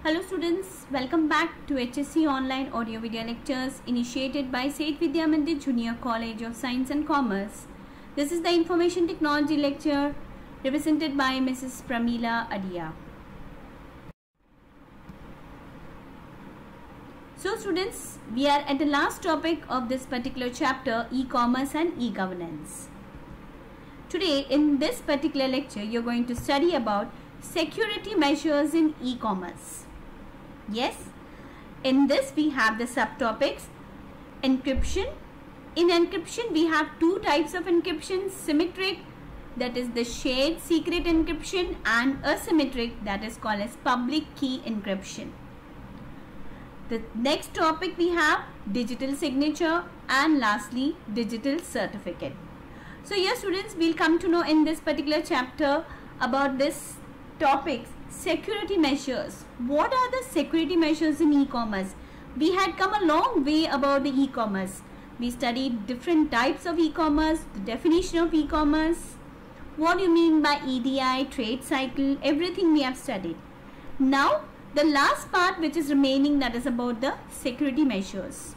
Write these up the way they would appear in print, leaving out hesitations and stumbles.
Hello students, welcome back to HSC Online Audio Video Lectures initiated by Seth Vidya Mandir Junior College of Science and Commerce. This is the Information Technology lecture represented by Mrs. Pramila Adia. So students, we are at the last topic of this particular chapter, e-commerce and e-governance. Today in this particular lecture, you are going to study about security measures in e-commerce. Yes, in this we have the subtopics encryption. In encryption we have two types of encryption, symmetric, that is the shared secret encryption, and asymmetric, that is called as public key encryption. The next topic we have digital signature, and lastly digital certificate. So here students, we'll come to know in this particular chapter about this topics, security measures. What are the security measures in e-commerce? We had come a long way about the e-commerce. We studied different types of e-commerce, the definition of e-commerce, what do you mean by EDI, trade cycle, everything we have studied. Now the last part which is remaining, that is about the security measures.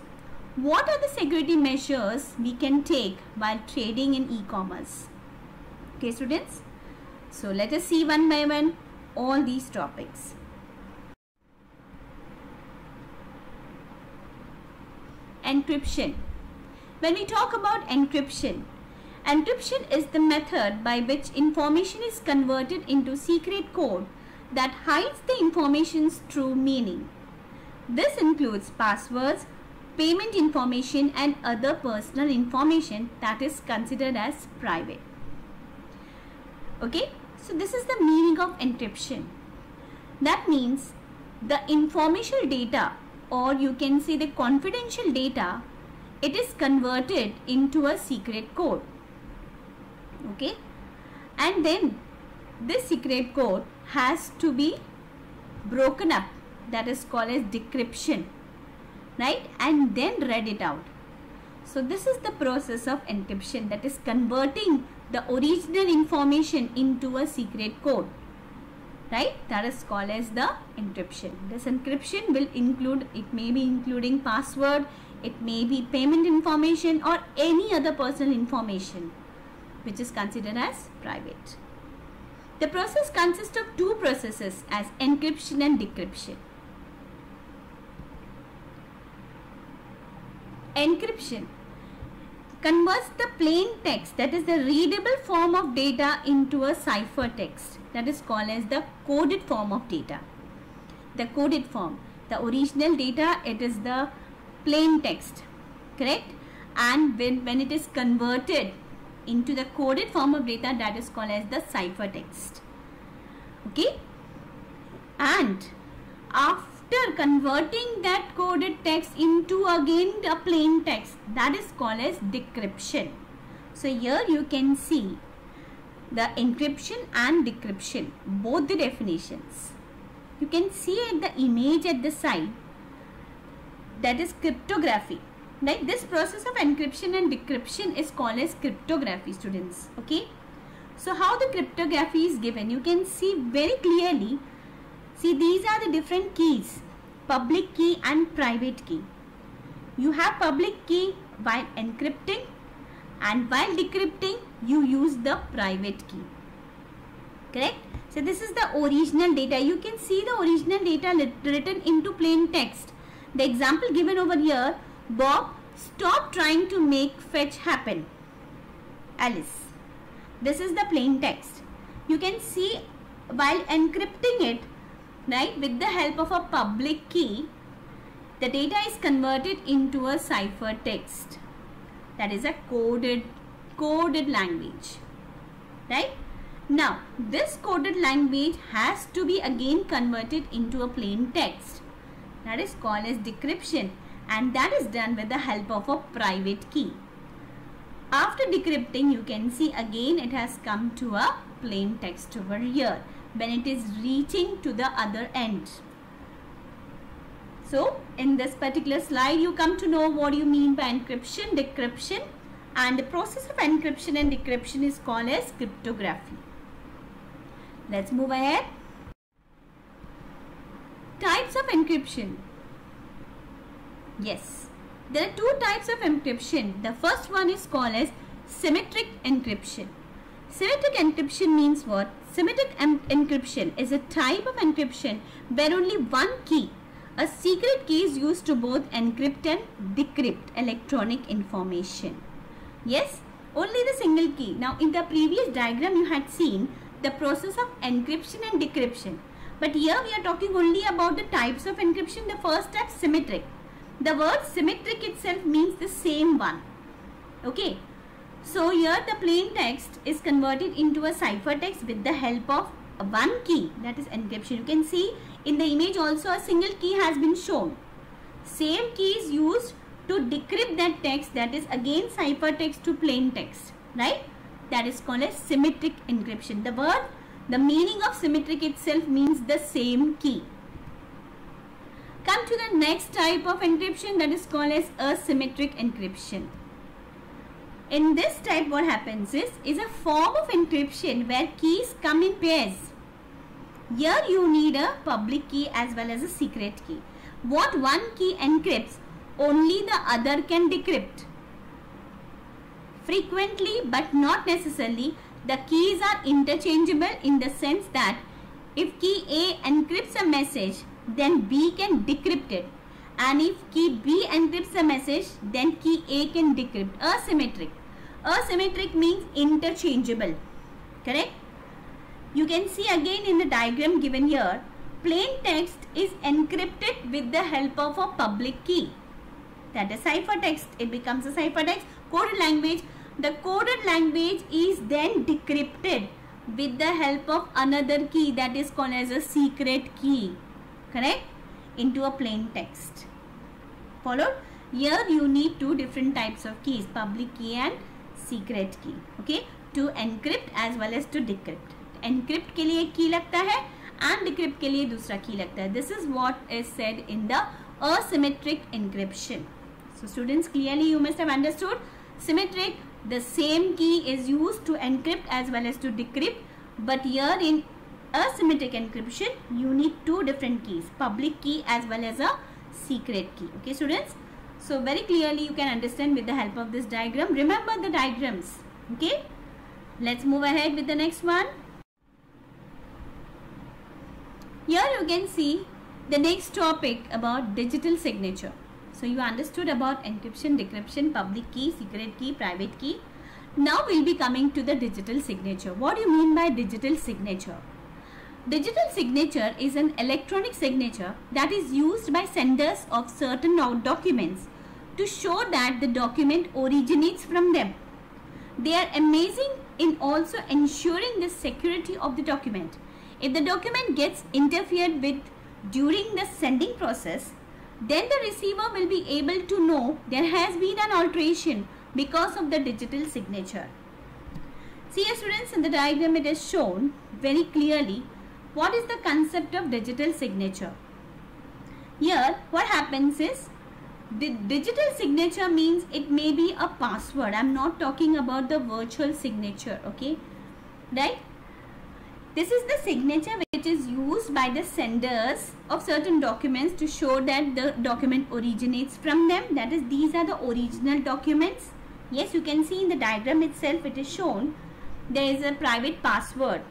What are the security measures we can take while trading in e-commerce? Okay students, so let us see one by one all these topics. Encryption. When we talk about encryption, encryption is the method by which information is converted into secret code that hides the information's true meaning. This includes passwords, payment information, and other personal information that is considered as private. Okay, so this is the meaning of encryption. That means the informational data, or you can say the confidential data, it is converted into a secret code. Okay, and then this secret code has to be broken up, that is called as decryption, right, and then read it out. So this is the process of encryption, that is converting the original information into a secret code, right, that is called as the encryption. This encryption will include, it may be including password, it may be payment information, or any other personal information which is considered as private. The process consists of two processes as encryption and decryption. Encryption converts the plain text, that is the readable form of data, into a ciphertext, that is called as the coded form of data. The coded form, the original data, it is the plain text, correct, and when it is converted into the coded form of data, that is called as the ciphertext. Okay, and after converting that coded text into again a plain text, that is called as decryption. So here you can see the encryption and decryption, both the definitions. You can see at the image at the side, that is cryptography. Like this process of encryption and decryption is called as cryptography, students. Okay, so how the cryptography is given, you can see very clearly. See, these are the different keys, public key and private key. You have public key while encrypting, and while decrypting you use the private key, correct. So this is the original data. You can see the original data written into plain text. The example given over here, Bob, stop trying to make fetch happen, Alice. This is the plain text. You can see while encrypting it, right, with the help of a public key, the data is converted into a ciphertext, that is a coded language, right. Now this coded language has to be again converted into a plain text, that is called as decryption, and that is done with the help of a private key. After decrypting, you can see again it has come to a plain text over here when it is reaching to the other end. So in this particular slide you come to know what you mean by encryption, decryption, and the process of encryption and decryption is called as cryptography. Let's move ahead. Types of encryption. Yes, there are two types of encryption. The first one is called as symmetric encryption. Symmetric encryption means what? Symmetric encryption is a type of encryption where only one key, a secret key, is used to both encrypt and decrypt electronic information. Yes, only the single key. Now in the previous diagram you had seen the process of encryption and decryption. But here we are talking only about the types of encryption. The first type, symmetric. The word symmetric itself means the same one. Okay. So here the plain text is converted into a ciphertext with the help of one key, that is encryption. You can see in the image also a single key has been shown. Same key is used to decrypt that text, that is again ciphertext to plain text, right? That is called as symmetric encryption. The meaning of symmetric itself means the same key. Come to the next type of encryption, that is called as asymmetric encryption. In this type what happens is a form of encryption where keys come in pairs. Here you need a public key as well as a secret key. What one key encrypts, only the other can decrypt. Frequently but not necessarily, the keys are interchangeable in the sense that if key A encrypts a message, then B can decrypt it. And if key B encrypts a message, then key A can decrypt. Asymmetric. Asymmetric means interchangeable. Correct? You can see again in the diagram given here, plain text is encrypted with the help of a public key. That is ciphertext. It becomes a ciphertext. Coded language. The coded language is then decrypted with the help of another key, that is called as a secret key. Correct? Into a plain text. Followed? Here you need two different types of keys, public key and secret key. Okay? To encrypt as well as to decrypt. Encrypt के लिए एक key लगता है and decrypt के लिए दूसरा key लगता है. This is what is said in the asymmetric encryption. So students, clearly you must have understood. Symmetric, the same key is used to encrypt as well as to decrypt, but here in asymmetric encryption you need two different keys, public key as well as a secret key. Okay students, so very clearly you can understand with the help of this diagram. Remember the diagrams. Okay, let's move ahead with the next one. Here you can see the next topic about digital signature. So you understood about encryption, decryption, public key, secret key, private key. Now we'll be coming to the digital signature. What do you mean by digital signature? Digital signature is an electronic signature that is used by senders of certain documents to show that the document originates from them. They are amazing in also ensuring the security of the document. If the document gets interfered with during the sending process, then the receiver will be able to know there has been an alteration because of the digital signature. See students, in the diagram it is shown very clearly what is the concept of digital signature. Here what happens is, the digital signature means it may be a password. I am not talking about the virtual signature. Okay, right? This is the signature which is used by the senders of certain documents to show that the document originates from them. That is, these are the original documents. Yes, you can see in the diagram itself it is shown there is a private password,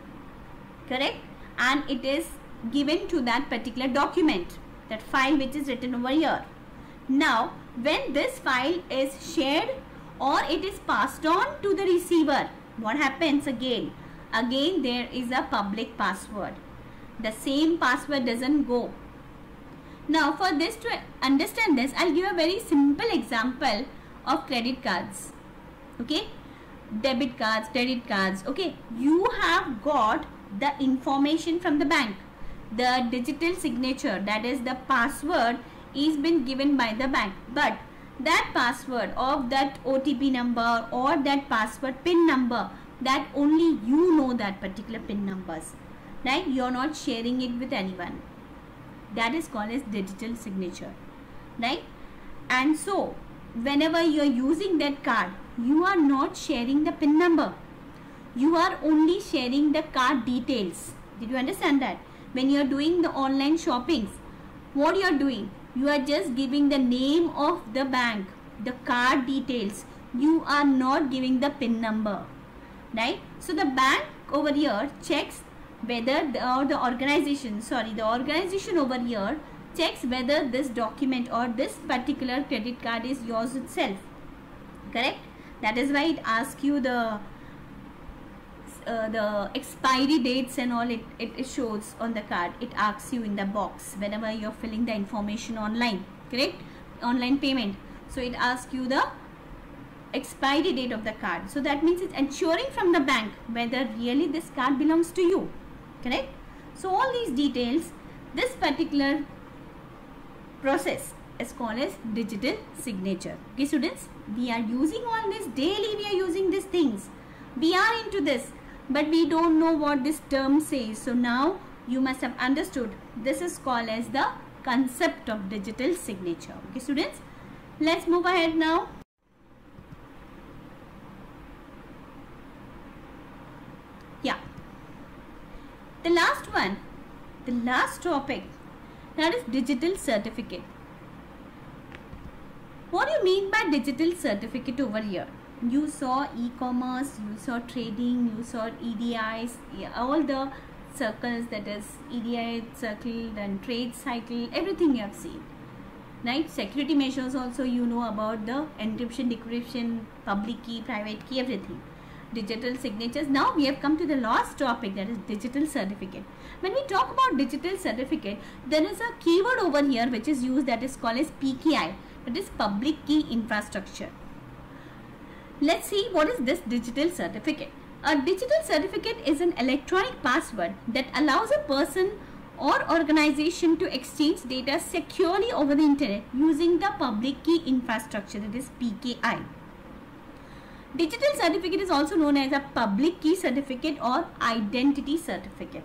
correct, and it is given to that particular document, that file which is written over here. Now when this file is shared or it is passed on to the receiver, what happens again? Again there is a public password. The same password doesn't go. Now for this, to understand this, I'll give a very simple example of credit cards. Okay, debit cards, credit cards. Okay, you have got the information from the bank. The digital signature, that is the password, is been given by the bank, but that password of that OTP number or that password PIN number, that only you know that particular PIN numbers, right? You are not sharing it with anyone. That is called as digital signature, right? And so whenever you are using that card, you are not sharing the PIN number. You are only sharing the card details. Did you understand that? When you are doing the online shoppings, what you are doing, you are just giving the name of the bank, the card details. You are not giving the PIN number, right? So the bank over here checks whether the organization over here checks whether this document or this particular credit card is yours itself, correct? That is why it asks you the expiry dates and all. It shows on the card. It asks you in the box whenever you're filling the information online, correct? Online payment. So it asks you the expiry date of the card. So that means it's ensuring from the bank whether really this card belongs to you, correct? So all these details, this particular process is called as digital signature. Okay students, we are using all this daily. We are using these things. We are into this, but we don't know what this term says. So now you must have understood. This is called as the concept of digital signature. Okay students, let's move ahead now. Yeah, the last one, the last topic, that is digital certificate. What do you mean by digital certificate over here? You saw e-commerce, you saw trading, you saw EDIs, all the circles, that is EDI circle and trade cycle, everything you have seen, right? Security measures also you know about, the encryption, decryption, public key, private key, everything. Digital signatures. Now we have come to the last topic, that is digital certificate. When we talk about digital certificate, there is a keyword over here which is used, that is called as PKI, that is public key infrastructure. Let's see what is this digital certificate. A digital certificate is an electronic password that allows a person or organization to exchange data securely over the internet using the public key infrastructure, that is PKI. Digital certificate is also known as a public key certificate or identity certificate.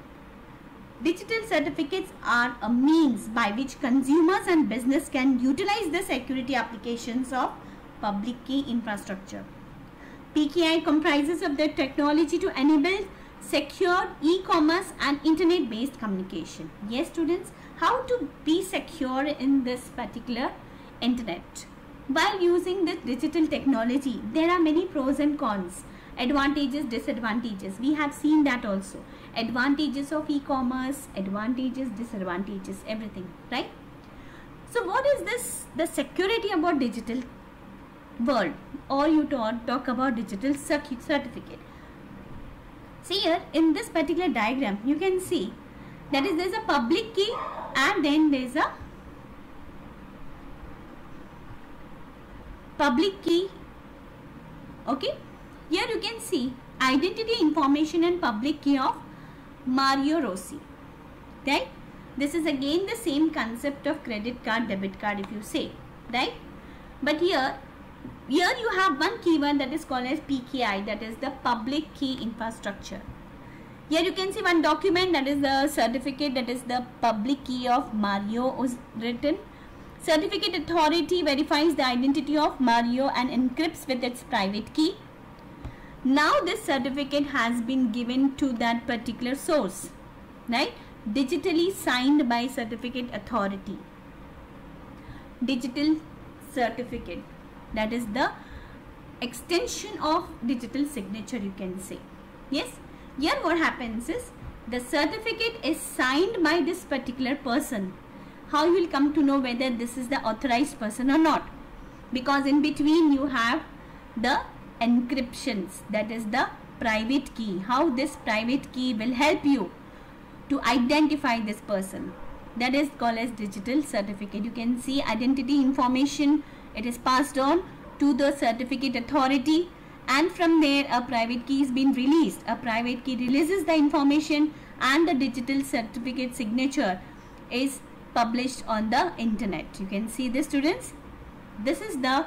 Digital certificates are a means by which consumers and business can utilize the security applications of public key infrastructure. PKI comprises of the technology to enable secure e-commerce and internet-based communication. Yes students, how to be secure in this particular internet? While using this digital technology, there are many pros and cons, advantages, disadvantages. We have seen that also. Advantages of e-commerce, advantages, disadvantages, everything, right? So what is this, the security about digital world, or you talk about digital certificate? See here in this particular diagram, you can see that is there's a public key and then there's a public key. Okay, here you can see identity information and public key of Mario Rossi, right? This is again the same concept of credit card, debit card, if you say, right? But here you have one keyword that is called as PKI, that is the public key infrastructure. Here you can see one document, that is the certificate, that is the public key of Mario was written. Certificate authority verifies the identity of Mario and encrypts with its private key. Now this certificate has been given to that particular source, right? Digitally signed by certificate authority. Digital certificate, that is the extension of digital signature, you can say. Yes, here what happens is the certificate is signed by this particular person. How you will come to know whether this is the authorized person or not? Because in between you have the encryptions, that is the private key. How this private key will help you to identify this person, that is called as digital certificate. You can see identity information, it is passed on to the certificate authority, and from there a private key is being released. A private key releases the information and the digital certificate signature is published on the internet. You can see this students, this is the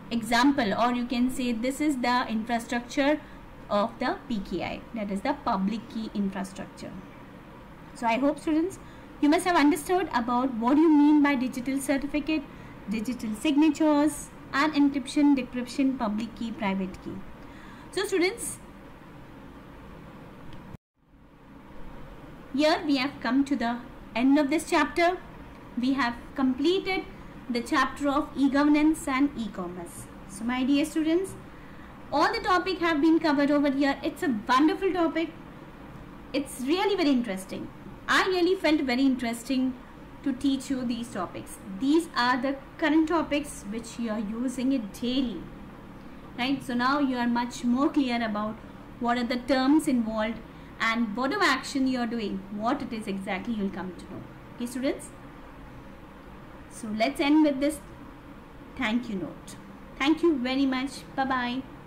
example, or you can say this is the infrastructure of the PKI, that is the public key infrastructure. So I hope students you must have understood about what you mean by digital certificate, digital signatures and encryption, decryption, public key, private key. So students, here we have come to the end of this chapter. we have completed the chapter of e-governance and e-commerce. So my dear students, all the topic have been covered over here. It's a wonderful topic. It's really very interesting. I really felt very interesting to teach you these topics. These are the current topics which you are using it daily, right? So now you are much more clear about what are the terms involved and whatever action you are doing, what it is exactly you will come to know. Okay students, so let's end with this thank you note. Thank you very much. Bye bye.